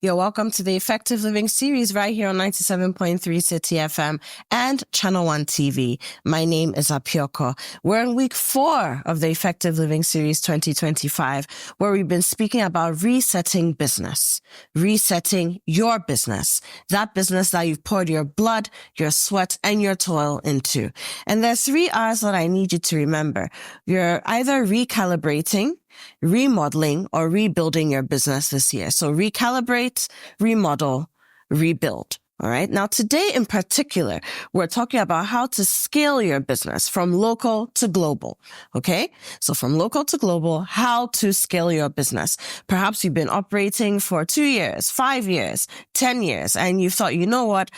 You're welcome to the Effective Living series right here on 97.3 City FM and ChannelOne TV. My name is Apioko. We're in week 4 of the Effective Living series 2025, where we've been speaking about resetting business, resetting your business, that business that you've poured your blood, your sweat, and your toil into. And there's 3 R's that I need you to remember. You're either recalibrating, remodeling, or rebuilding your business this year. So recalibrate, remodel, rebuild. All right. Now, today in particular, we're talking about how to scale your business from local to global. Okay. So from local to global, how to scale your business. Perhaps you've been operating for 2 years, 5 years, 10 years, and you thought, you know what?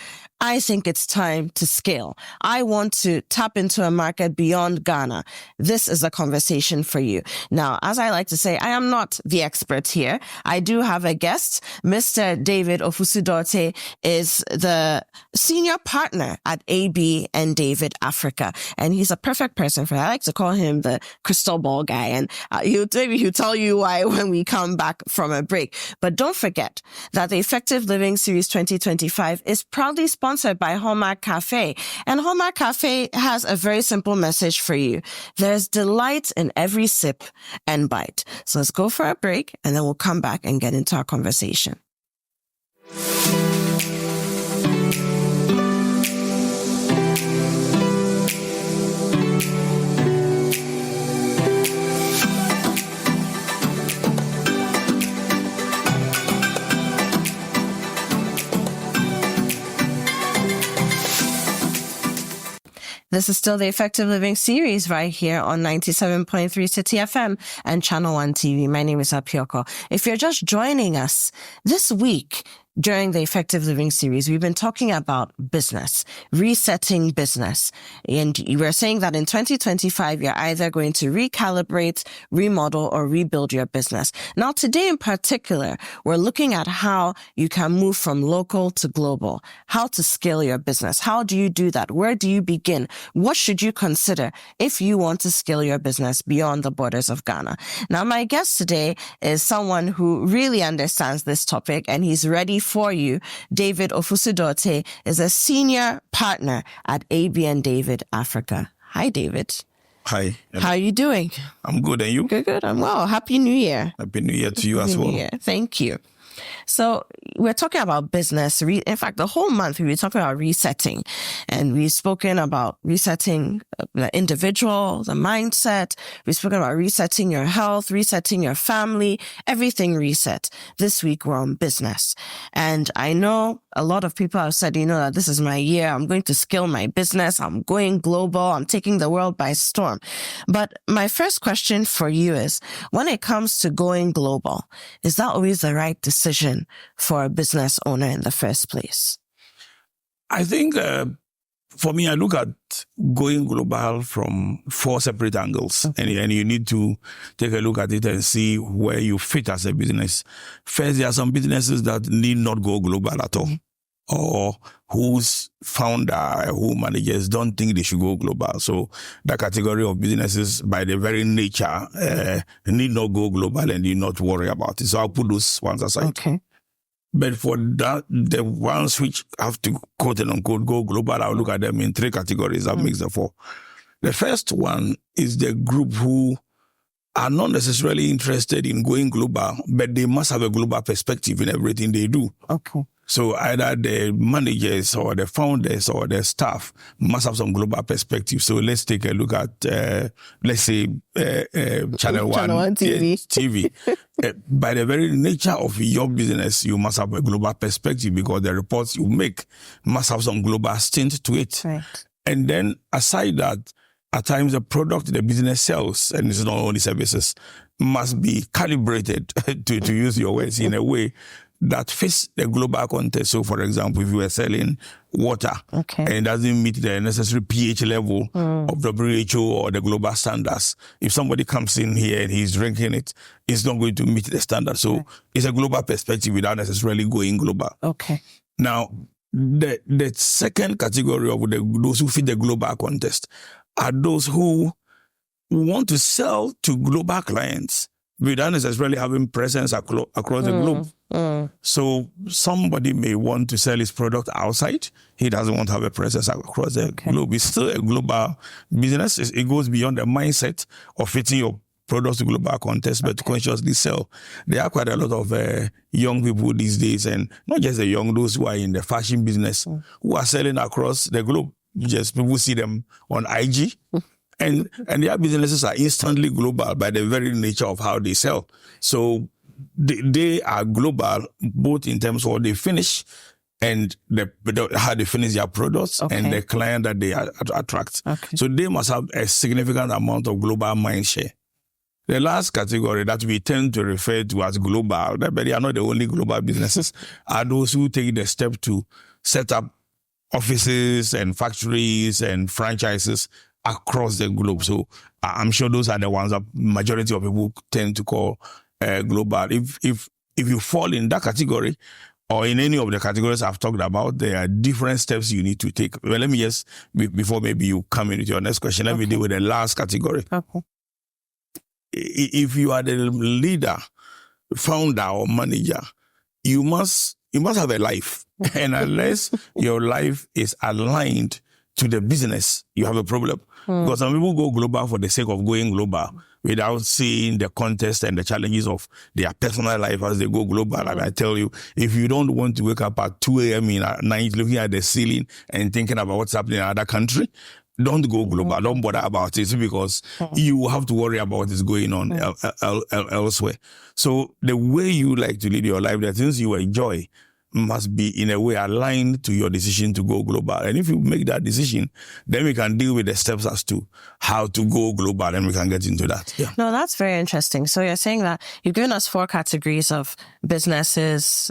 I think it's time to scale. I want to tap into a market beyond Ghana. This is a conversation for you. Now, as I like to say, I am not the expert here. I do have a guest. Mr. David Ofusu-Dorte is the senior partner at AB and David Africa, and he's a perfect person for that. I like to call him the crystal ball guy, and he'll tell you why when we come back from a break. But don't forget that the Effective Living Series 2025 is proudly sponsored by Hallmark Cafe. And Hallmark Cafe has a very simple message for you. There's delight in every sip and bite. So let's go for a break, and then we'll come back and get into our conversation. This is still the Effective Living series right here on 97.3 City FM and ChannelOne TV. My name is Apioko. If you're just joining us this week, during the Effective Living series, we've been talking about business, resetting business. And we're saying that in 2025, you're either going to recalibrate, remodel, or rebuild your business. Now, today in particular, we're looking at how you can move from local to global, how to scale your business. How do you do that? Where do you begin? What should you consider if you want to scale your business beyond the borders of Ghana? Now, my guest today is someone who really understands this topic, and he's ready for you. David Ofusu-Dorte is a senior partner at AB and David Africa. Hi, David. Hi. How are you doing? I'm good, and you? Good. I'm well. Happy New Year. Happy New Year to you as well. New Year. Thank you. So we're talking about business. In fact, the whole month we were talking about resetting, and we've spoken about resetting the individual, the mindset. We've spoken about resetting your health, resetting your family, everything reset. This week we're on business. And I know a lot of people have said, that this is my year. I'm going to scale my business. I'm going global. I'm taking the world by storm. But my first question for you is, when it comes to going global, is that always the right decision for a business owner in the first place? I think for me, I look at going global from 4 separate angles, okay. and you need to take a look at it and see where you fit as a business. First, there are some businesses that need not go global at all, or whose founder, who managers don't think they should go global. So that category of businesses, by their very nature, need not go global and need not worry about it. So I'll put those ones aside. Okay. But for that, the ones which have to quote and unquote go global, I'll look at them in 3 categories. That makes the 4. The first one is the group who are not necessarily interested in going global, but they must have a global perspective in everything they do. Okay. So either the managers or the founders or the staff must have some global perspective. So let's take a look at, let's say, ChannelOne TV. By the very nature of your business, you must have a global perspective because the reports you make must have some global stint to it. Right. And then aside that, at times the product the business sells, and it's not only services, must be calibrated, to use your words, in a way that fits the global context. So, for example, if you were selling water and it doesn't meet the necessary pH level of WHO or the global standards, if somebody comes in here and he's drinking it, it's not going to meet the standard. So it's a global perspective without necessarily going global. Okay. Now, the second category of those who fit the global context are those who want to sell to global clients, without necessarily having presence across the globe. So somebody may want to sell his product outside. He doesn't want to have a presence across the globe. It's still a global business. It goes beyond the mindset of fitting your products to global context, but to consciously sell. There are quite a lot of young people these days, and not just the young, those who are in the fashion business, who are selling across the globe. Just people see them on IG. And their businesses are instantly global by the very nature of how they sell. So they are global, both in terms of what they finish and how they finish their products and the client that they attract. So they must have a significant amount of global mind share. The last category that we tend to refer to as global, but they are not the only global businesses, are those who take the step to set up offices and factories and franchises across the globe. So I'm sure those are the ones that majority of people tend to call global. If you fall in that category or in any of the categories I've talked about, there are different steps you need to take. Well, let me just, before maybe you come into your next question, let me deal with the last category. If you are the leader, founder or manager, you must have a life. And unless your life is aligned to the business, you have a problem. Because some people go global for the sake of going global without seeing the context and the challenges of their personal life as they go global. And I tell you, if you don't want to wake up at 2 a.m. in the night looking at the ceiling and thinking about what's happening in another country, don't go global. Don't bother about it, because you have to worry about what is going on elsewhere. So the way you like to lead your life, the things you enjoy, must be in a way aligned to your decision to go global. And if you make that decision, then we can deal with the steps as to how to go global, and we can get into that. Yeah. No, that's very interesting. So you're saying that you've given us 4 categories of businesses,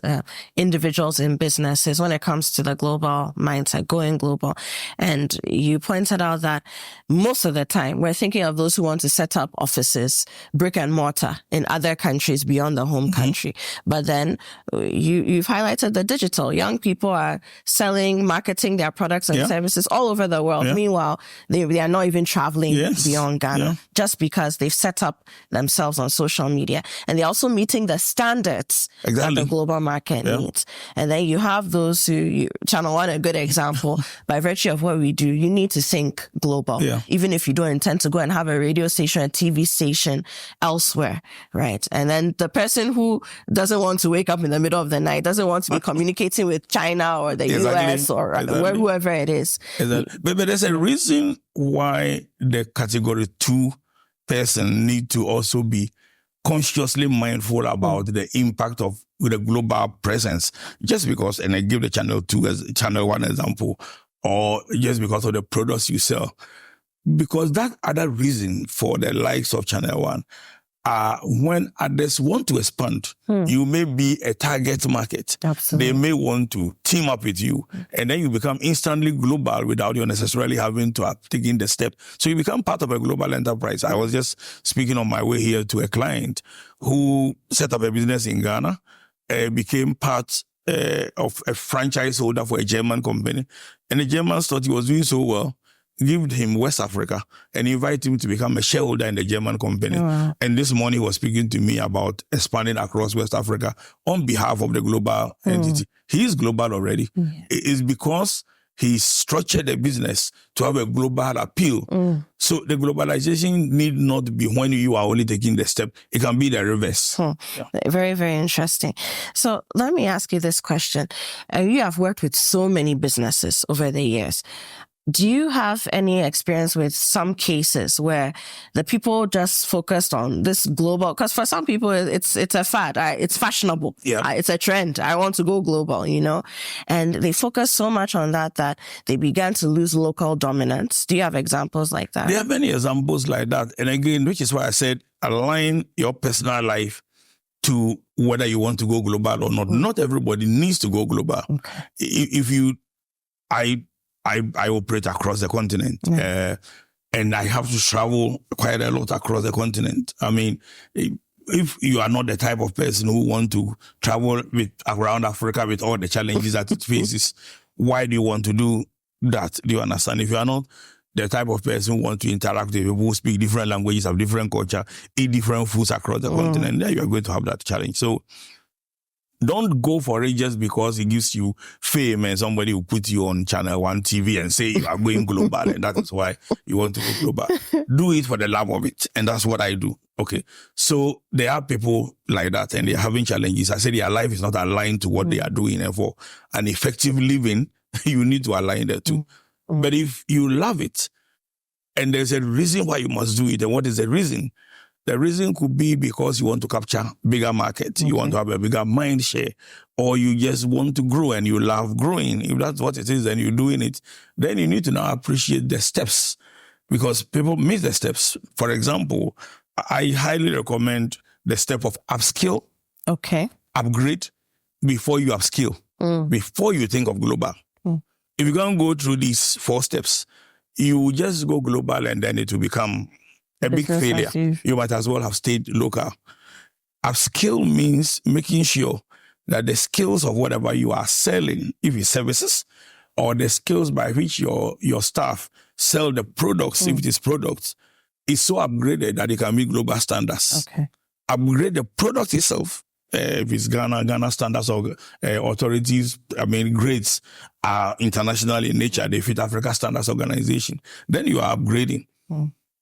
individuals in businesses when it comes to the global mindset, going global. And you pointed out that most of the time we're thinking of those who want to set up offices, brick and mortar in other countries beyond the home country. But then you've highlighted the digital. Young people are selling, marketing their products and services all over the world. Meanwhile, they are not even traveling beyond Ghana just because they've set up themselves on social media. And they're also meeting the standards that the global market needs. And then you have those who, ChannelOne, a good example, by virtue of what we do, you need to think global. Even if you don't intend to go and have a radio station, a TV station elsewhere, right? And then the person who doesn't want to wake up in the middle of the night, doesn't want to be communicating with China or the US or whoever it is. But there's a reason why the category 2 person need to also be consciously mindful about the impact of the global presence. Just because, and I give the ChannelOne example, or just because of the products you sell. Because that other reason for the likes of ChannelOne, when others want to expand, you may be a target market. Absolutely. They may want to team up with you, and then you become instantly global without you necessarily having to have taken the step. So you become part of a global enterprise. I was just speaking on my way here to a client who set up a business in Ghana, became part of a franchise holder for a German company, and the Germans thought he was doing so well, give him West Africa and invite him to become a shareholder in the German company. And this morning he was speaking to me about expanding across West Africa on behalf of the global entity. He is global already. It is because he structured the business to have a global appeal. So the globalization need not be when you are only taking the step. It can be the reverse. Very, very interesting. So let me ask you this question. You have worked with so many businesses over the years. Do you have any experience with some cases where the people just focused on this global? Because for some people, it's a fad. It's fashionable. It's a trend. I want to go global, and they focus so much on that they began to lose local dominance. Do you have examples like that? There are many examples like that. And again, which is why I said, align your personal life to whether you want to go global or not. Not everybody needs to go global. If I operate across the continent, and I have to travel quite a lot across the continent. I mean, if you are not the type of person who want to travel around Africa with all the challenges that it faces, why do you want to do that? Do you understand? If you are not the type of person who want to interact with people who speak different languages, have different culture, eat different foods across the continent, then you are going to have that challenge. So don't go for it just because it gives you fame and somebody will put you on ChannelOne TV and say you are going global and that is why you want to go global. Do it for the love of it. And that's what I do. Okay. So there are people like that and they're having challenges. I said their life is not aligned to what they are doing. And for an effective living, you need to align that too. But if you love it and there's a reason why you must do it, and what is the reason? The reason could be because you want to capture bigger markets, you want to have a bigger mind share, or you just want to grow and you love growing. If that's what it is and you're doing it, then you need to now appreciate the steps because people miss the steps. For example, I highly recommend the step of upskill, upgrade before you upskill, before you think of global. If you can't go through these 4 steps, you just go global and then it will become a big failure. You might as well have stayed local. Upskill means making sure that the skills of whatever you are selling, if it's services, or the skills by which your staff sell the products, if it is products, is so upgraded that it can meet global standards. Upgrade the product itself. If it's Ghana standards or authorities, grades are international in nature. They fit Africa Standards Organization. Then you are upgrading.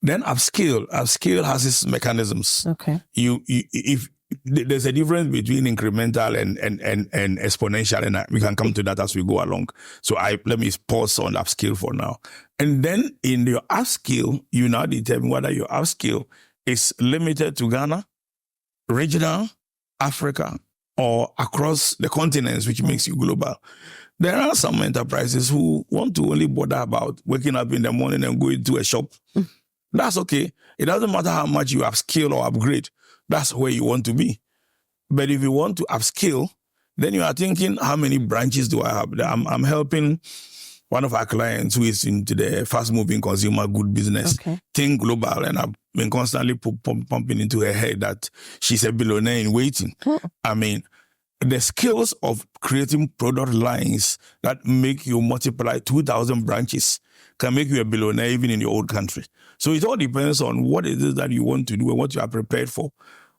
Then upskill. Upskill has its mechanisms. If there's a difference between incremental and exponential, and we can come to that as we go along. So let me pause on upskill for now. And then in your upskill, you now determine whether your upskill is limited to Ghana, regional, Africa, or across the continents, which makes you global. There are some enterprises who want to only bother about waking up in the morning and going to a shop. That's okay. It doesn't matter how much you upskill or upgrade. That's where you want to be. But if you want to upskill, then you are thinking, how many branches do I have? I'm helping one of our clients who is into the fast-moving consumer good business, think global, and I've been constantly pumping into her head that she's a billionaire in waiting. The skills of creating product lines that make you multiply 2,000 branches can make you a billionaire even in your own country. So it all depends on what it is that you want to do and what you are prepared for.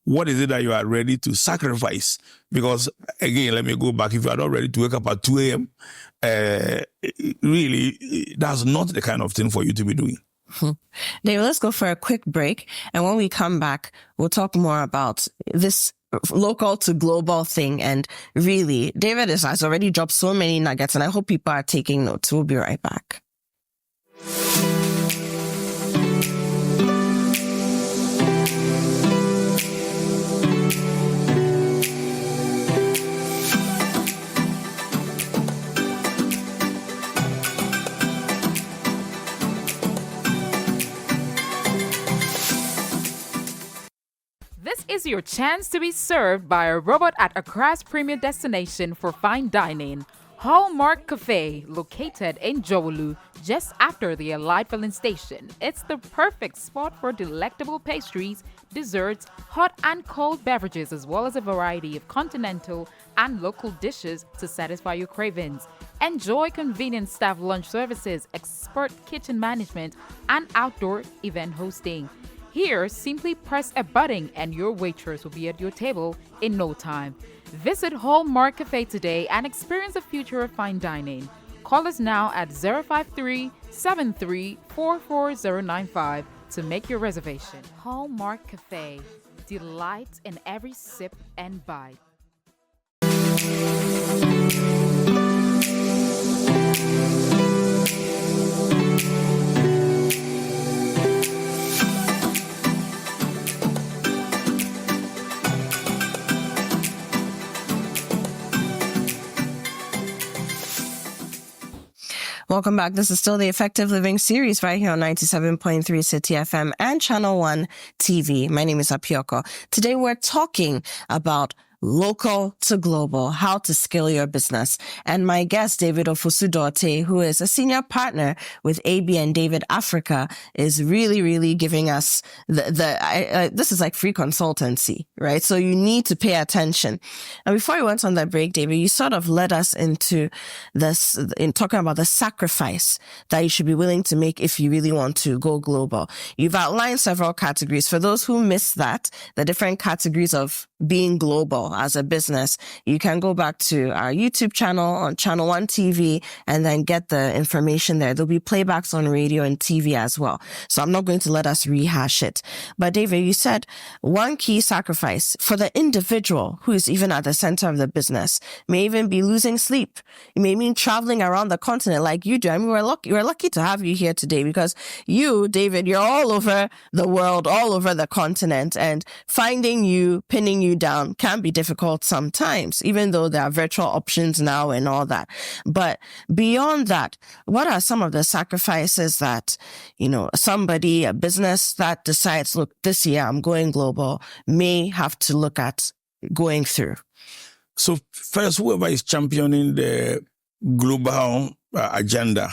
What is it that you are ready to sacrifice? Because, again, let me go back. If you are not ready to wake up at 2 a.m., really, that's not the kind of thing for you to be doing. David, let's go for a quick break. And when we come back, we'll talk more about this local to global thing. And really, David has already dropped so many nuggets, and I hope people are taking notes. We'll be right back. This is your chance to be served by a robot at Accra's premier destination for fine dining, Hallmark Cafe, located in Jowolu, just after the Allied filling station. It's the perfect spot for delectable pastries, desserts, hot and cold beverages, as well as a variety of continental and local dishes to satisfy your cravings. Enjoy convenient staff lunch services, expert kitchen management, and outdoor event hosting. Here, simply press a button and your waitress will be at your table in no time. Visit Hallmark Cafe today and experience the future of fine dining. Call us now at 053-7344-095 to make your reservation. Hallmark Cafe. Delight in every sip and bite. Welcome back. This is still the Effective Living series right here on 97.3 City FM and ChannelOne TV. My name is Apioko. Today we're talking about local to global, how to scale your business. And my guest, David Ofosu-Dorte, who is a senior partner with AB and David Africa, is really giving us this is like free consultancy, right? So you need to pay attention. And before we went on that break, David, you sort of led us into this, in talking about the sacrifice that you should be willing to make if you really want to go global. You've outlined several categories. For those who missed that, the different categories of being global as a business, you can go back to our YouTube channel on ChannelOne TV and then get the information there. There'll be playbacks on radio and TV as well. So I'm not going to let us rehash it. But David, you said one key sacrifice for the individual who is even at the center of the business may even be losing sleep. It may mean traveling around the continent like you do. I mean, we're lucky to have you here today because you, David, you're all over the world, all over the continent, and finding you, pinning you down can be difficult sometimes, even though there are virtual options now and all that. But beyond that, what are some of the sacrifices that, somebody, a business that decides, look, this year I'm going global, may have to look at going through? So first, whoever is championing the global agenda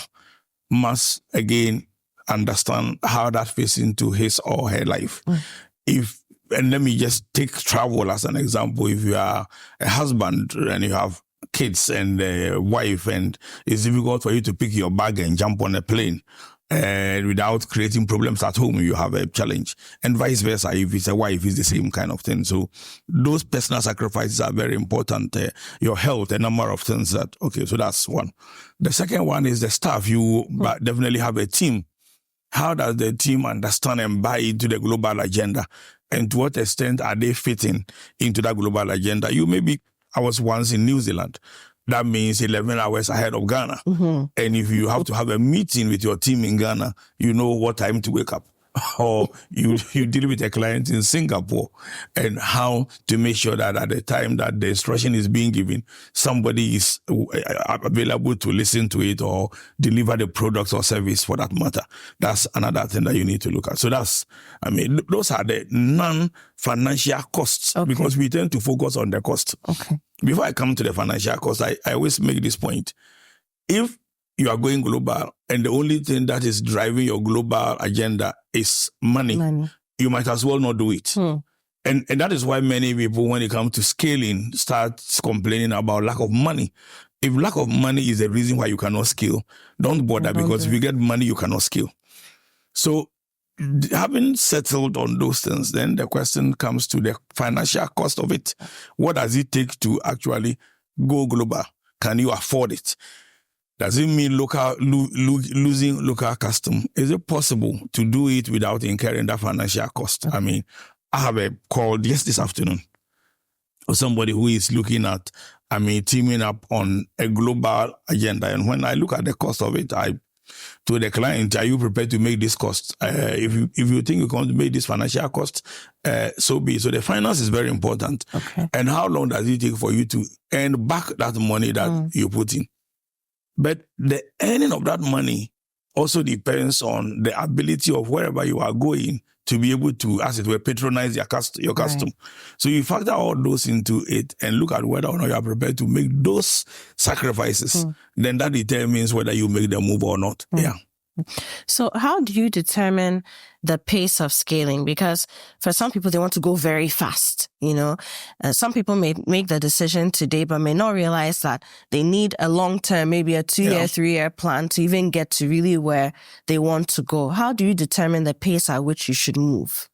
must again understand how that fits into his or her life. And let me just take travel as an example. If you are a husband and you have kids and a wife, and it's difficult for you to pick your bag and jump on a plane without creating problems at home, you have a challenge. And vice versa, if it's a wife, it's the same kind of thing. So those personal sacrifices are very important. Your health, a number of things so that's one. The second one is the staff. You definitely have a team. How does the team understand and buy into the global agenda? And to what extent are they fitting into that global agenda? I was once in New Zealand. That means 11 hours ahead of Ghana. Mm-hmm. And if you have to have a meeting with your team in Ghana, you know what time to wake up. Or you deal with a client in Singapore and how to make sure that at the time that the instruction is being given, somebody is available to listen to it or deliver the product or service for that matter. That's another thing that you need to look at. So those are the non-financial costs, because we tend to focus on the cost. Okay. Before I come to the financial cost, I always make this point. If you are going global and the only thing that is driving your global agenda is money. You might as well not do it. And that is why many people, when it comes to scaling, start complaining about lack of money. If lack of money is the reason why you cannot scale, don't bother, because if you get money, you cannot scale. So having settled on those things, then the question comes to the financial cost of it. What does it take to actually go global? Can you afford it? Does it mean losing local custom? Is it possible to do it without incurring that financial cost? I mean, I have a call just this afternoon of somebody who is looking at, teaming up on a global agenda. And when I look at the cost of it, I told the client, are you prepared to make this cost? If you think you can make this financial cost, so be it. So the finance is very important. Okay. And how long does it take for you to earn back that money that you put in? But the earning of that money also depends on the ability of wherever you are going to be able to, as it were, patronize your custom. Right. So you factor all those into it and look at whether or not you are prepared to make those sacrifices. Then that determines whether you make the move or not. Yeah. So how do you determine the pace of scaling? Because for some people, they want to go very fast, some people may make the decision today, but may not realize that they need a long-term, maybe a 2-year, 3-year plan to even get to really where they want to go. How do you determine the pace at which you should move?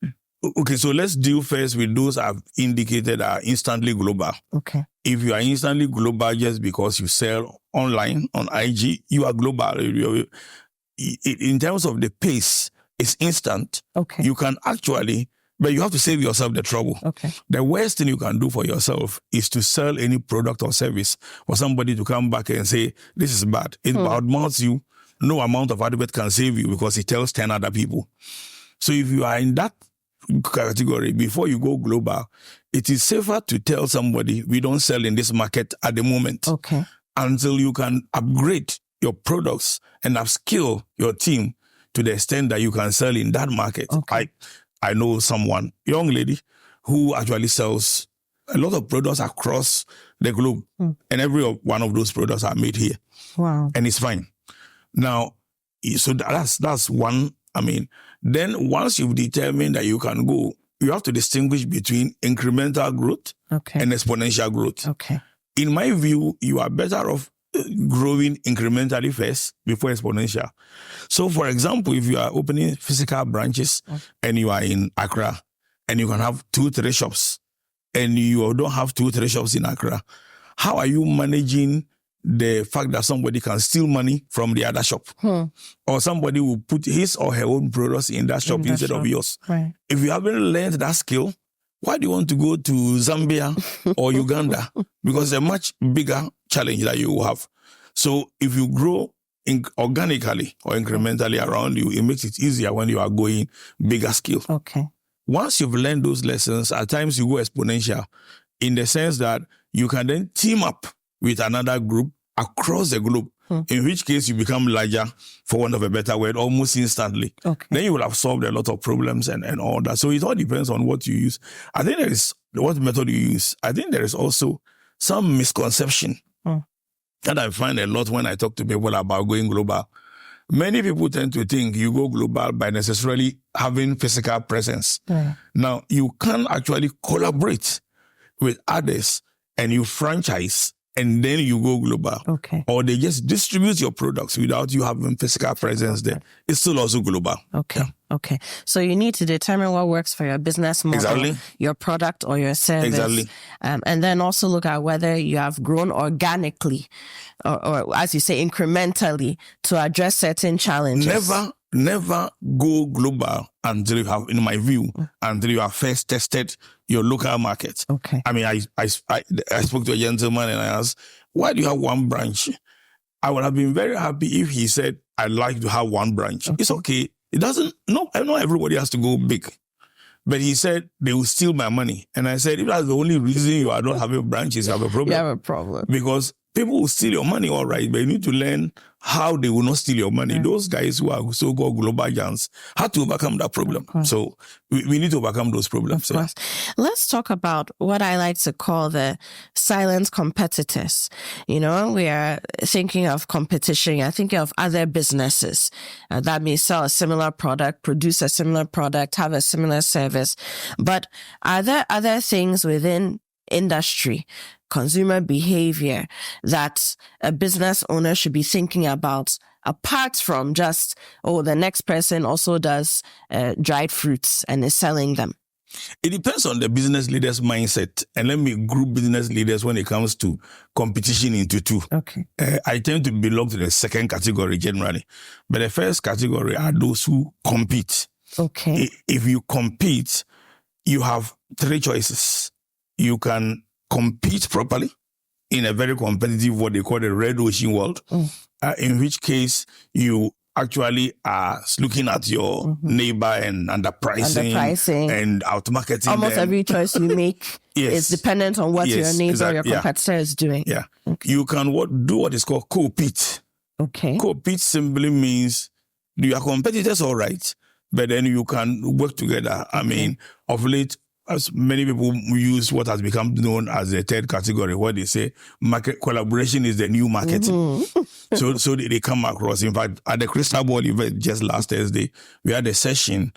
Okay, so let's deal first with those I've indicated are instantly global. Okay. If you are instantly global just because you sell online on IG, you are global. In terms of the pace, it's instant. Okay. You can actually, but you have to save yourself the trouble. Okay. The worst thing you can do for yourself is to sell any product or service for somebody to come back and say, this is bad. It badmouths you. No amount of advert can save you because it tells 10 other people. So if you are in that category, before you go global, it is safer to tell somebody, we don't sell in this market at the moment. Okay. Until you can upgrade your products and upskill your team to the extent that you can sell in that market. Okay. I know someone, young lady, who actually sells a lot of products across the globe, and every one of those products are made here. Wow. And it's fine. Now, so that's one. I mean, then once you've determined that you can go, you have to distinguish between incremental growth and exponential growth. Okay. In my view, you are better off growing incrementally first before exponential. So, for example, if you are opening physical branches and you are in Accra and you can have 2-3 shops and you don't have 2-3 shops in Accra, how are you managing the fact that somebody can steal money from the other shop? Or somebody will put his or her own products in that shop instead of yours. Right. If you haven't learned that skill, why do you want to go to Zambia or Uganda? Because it's a much bigger challenge that you will have. So if you grow organically or incrementally around you, it makes it easier when you are going bigger scale. Okay. Once you've learned those lessons, at times you go exponential in the sense that you can then team up with another group across the globe, in which case you become larger, for want of a better word, almost instantly. Okay. Then you will have solved a lot of problems and all that. So it all depends on what you use. I think there is what method you use. I think there is also some misconception that I find a lot when I talk to people about going global. Many people tend to think you go global by necessarily having physical presence. Now, you can actually collaborate with others and you franchise and then you go global. Okay. Or they just distribute your products without you having physical presence there. It's still also global. Okay. Okay. So you need to determine what works for your business model, your product or your service. Exactly. And then also look at whether you have grown organically or as you say, incrementally to address certain challenges. Never go global until you have, in my view, until you have first tested your local market. Okay. I mean, I spoke to a gentleman and I asked, why do you have one branch? I would have been very happy if he said, I'd like to have one branch. It's okay. It doesn't, no, I know everybody has to go big. But he said, they will steal my money. And I said, if that's the only reason you are not having branches, you have a problem. You have a problem. Because people will steal your money, all right, but you need to learn how they will not steal your money. Those guys who are so-called global giants had to overcome that problem. So we need to overcome those problems. Of course. Let's talk about what I like to call the silent competitors. You know, we are thinking of competition. You're thinking of other businesses that may sell a similar product, produce a similar product, have a similar service. But are there other things within industry, consumer behavior that a business owner should be thinking about apart from just, the next person also does dried fruits and is selling them? It depends on the business leader's mindset. And let me group business leaders when it comes to competition into two. Okay. I tend to belong to the second category generally. But the first category are those who compete. Okay. If you compete, you have 3 choices. You can compete properly in a very competitive, what they call the red ocean world, in which case you actually are looking at your neighbor and underpricing and out-marketing almost them. Every choice you make is dependent on what your neighbor or your competitor is doing. Yeah. Okay. You can do what is called co-compete. Okay. Co-compete simply means you are competitors, all right, but then you can work together. I mean, of late, as many people use what has become known as the third category, where they say market collaboration is the new marketing. So they come across. In fact, at the Crystal Ball event just last Thursday, we had a session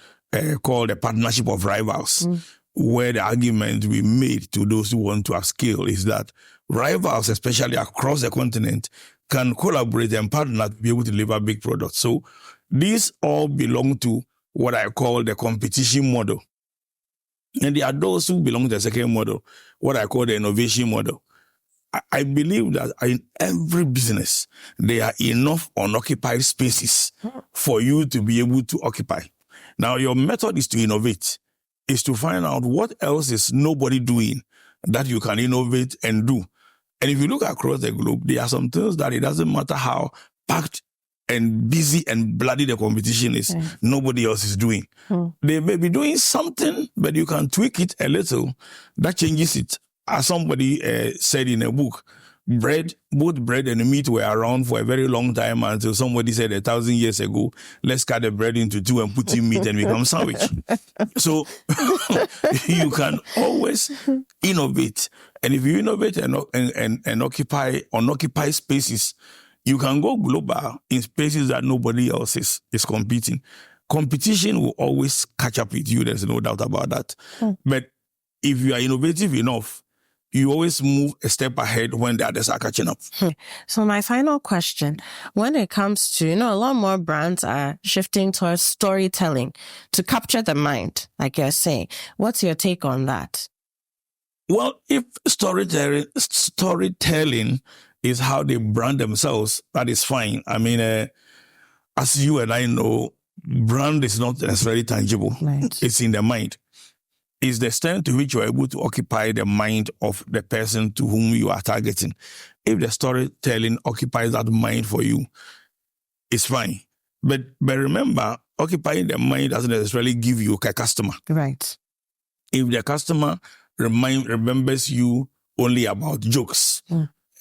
called the Partnership of Rivals, where the argument we made to those who want to upscale is that rivals, especially across the continent, can collaborate and partner to be able to deliver big products. So these all belong to what I call the competition model. And there are those who belong to the second model, what I call the innovation model. I believe that in every business, there are enough unoccupied spaces for you to be able to occupy. Now, your method is to innovate, is to find out what else is nobody doing that you can innovate and do. And if you look across the globe, there are some things that it doesn't matter how packed and busy and bloody the competition is, nobody else is doing. They may be doing something, but you can tweak it a little. That changes it. As somebody said in a book, both bread and meat were around for a very long time until somebody said 1,000 years ago, let's cut the bread into two and put in meat and become sandwich. So you can always innovate. And if you innovate and occupy unoccupied spaces, you can go global in spaces that nobody else is competing. Competition will always catch up with you. There's no doubt about that. But if you are innovative enough, you always move a step ahead when the others are catching up. So my final question, when it comes to, a lot more brands are shifting towards storytelling to capture the mind, like you're saying. What's your take on that? Well, if storytelling is how they brand themselves, that is fine. I mean, as you and I know, brand is not necessarily tangible. Right. It's in the mind. It's the extent to which you are able to occupy the mind of the person to whom you are targeting. If the storytelling occupies that mind for you, it's fine. But remember, occupying the mind doesn't necessarily give you a customer. Right. If the customer remembers you only about jokes,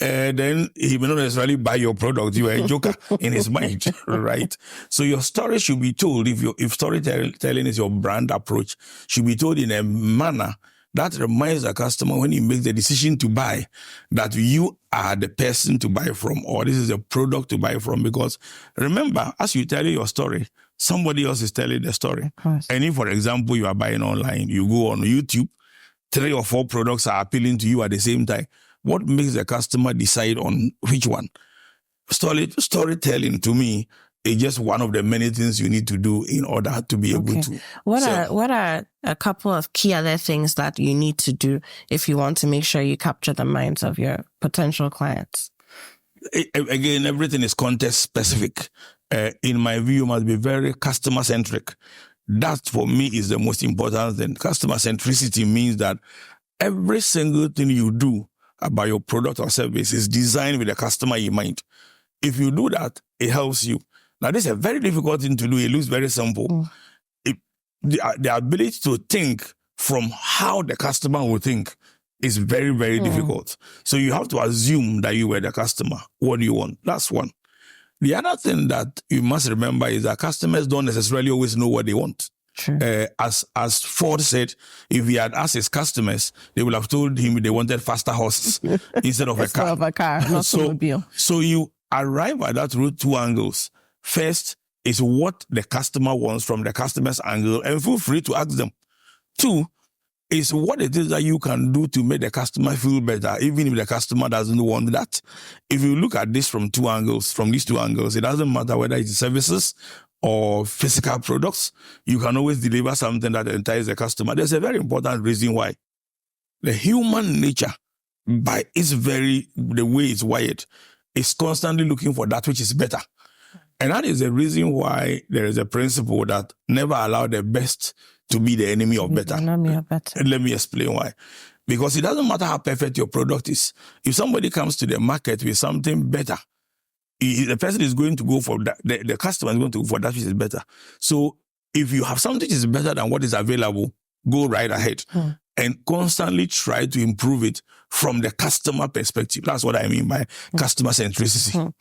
then he may not necessarily buy your product. You are a joker in his mind, right? So your story should be told, if storytelling is your brand approach, should be told in a manner that reminds the customer when he makes the decision to buy that you are the person to buy from, or this is a product to buy from. Because remember, as you tell your story, somebody else is telling the story. And if, for example, you are buying online, you go on YouTube, 3 or 4 products are appealing to you at the same time. What makes the customer decide on which one? Storytelling, to me, is just one of the many things you need to do in order to be able to. What are a couple of key other things that you need to do if you want to make sure you capture the minds of your potential clients? Again, everything is context specific. In my view, you must be very customer centric. That, for me, is the most important thing. Customer centricity means that every single thing you do about your product or service is designed with the customer in mind. If you do that, it helps you. Now, this is a very difficult thing to do. It looks very simple. The ability to think from how the customer will think is very, very difficult. So you have to assume that you were the customer. What do you want? That's one. The other thing that you must remember is that customers don't necessarily always know what they want. As Ford said, if he had asked his customers, they would have told him they wanted faster horses instead of a car. Not so you arrive at that through 2 angles. First is what the customer wants from the customer's angle, and feel free to ask them. 2 is what it is that you can do to make the customer feel better, even if the customer doesn't want that. If you look at this from these two angles, it doesn't matter whether it's services or physical products, you can always deliver something that entices the customer. There's a very important reason why. The human nature, by the way it's wired, is constantly looking for that which is better. And that is the reason why there is a principle that never allow the best to be the enemy of better. And let me explain why. Because it doesn't matter how perfect your product is. If somebody comes to the market with something better, the person is going to go for that. The customer is going to go for that which is better. So if you have something that is better than what is available, go right ahead and constantly try to improve it from the customer perspective. That's what I mean by customer centricity.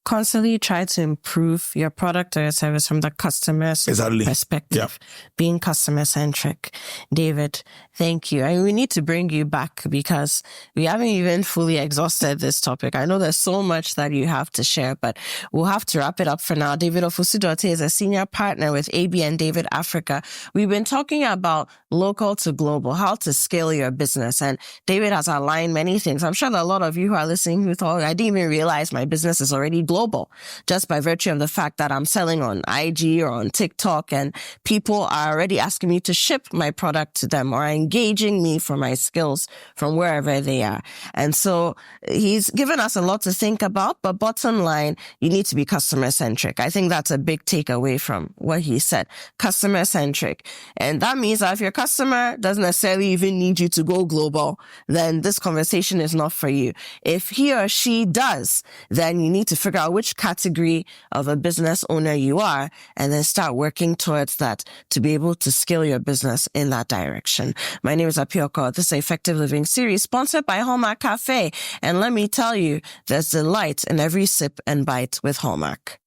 Constantly try to improve your product or your service from the customer's perspective, being customer-centric. David, thank you. We need to bring you back because we haven't even fully exhausted this topic. I know there's so much that you have to share, but we'll have to wrap it up for now. David Ofosu-Dorotey is a senior partner with ABN David Africa. We've been talking about local to global, how to scale your business, and David has outlined many things. I'm sure that a lot of you who are listening who thought, I didn't even realize my business is already global, just by virtue of the fact that I'm selling on IG or on TikTok and people are already asking me to ship my product to them or are engaging me for my skills from wherever they are. And so he's given us a lot to think about, but bottom line, you need to be customer centric. I think that's a big takeaway from what he said. Customer centric. And that means that if your customer doesn't necessarily even need you to go global, then this conversation is not for you. If he or she does, then you need to figure out out which category of a business owner you are, and then start working towards that to be able to scale your business in that direction. My name is Apioko. This is the Effective Living series sponsored by Hallmark Cafe. And let me tell you, there's delight in every sip and bite with Hallmark.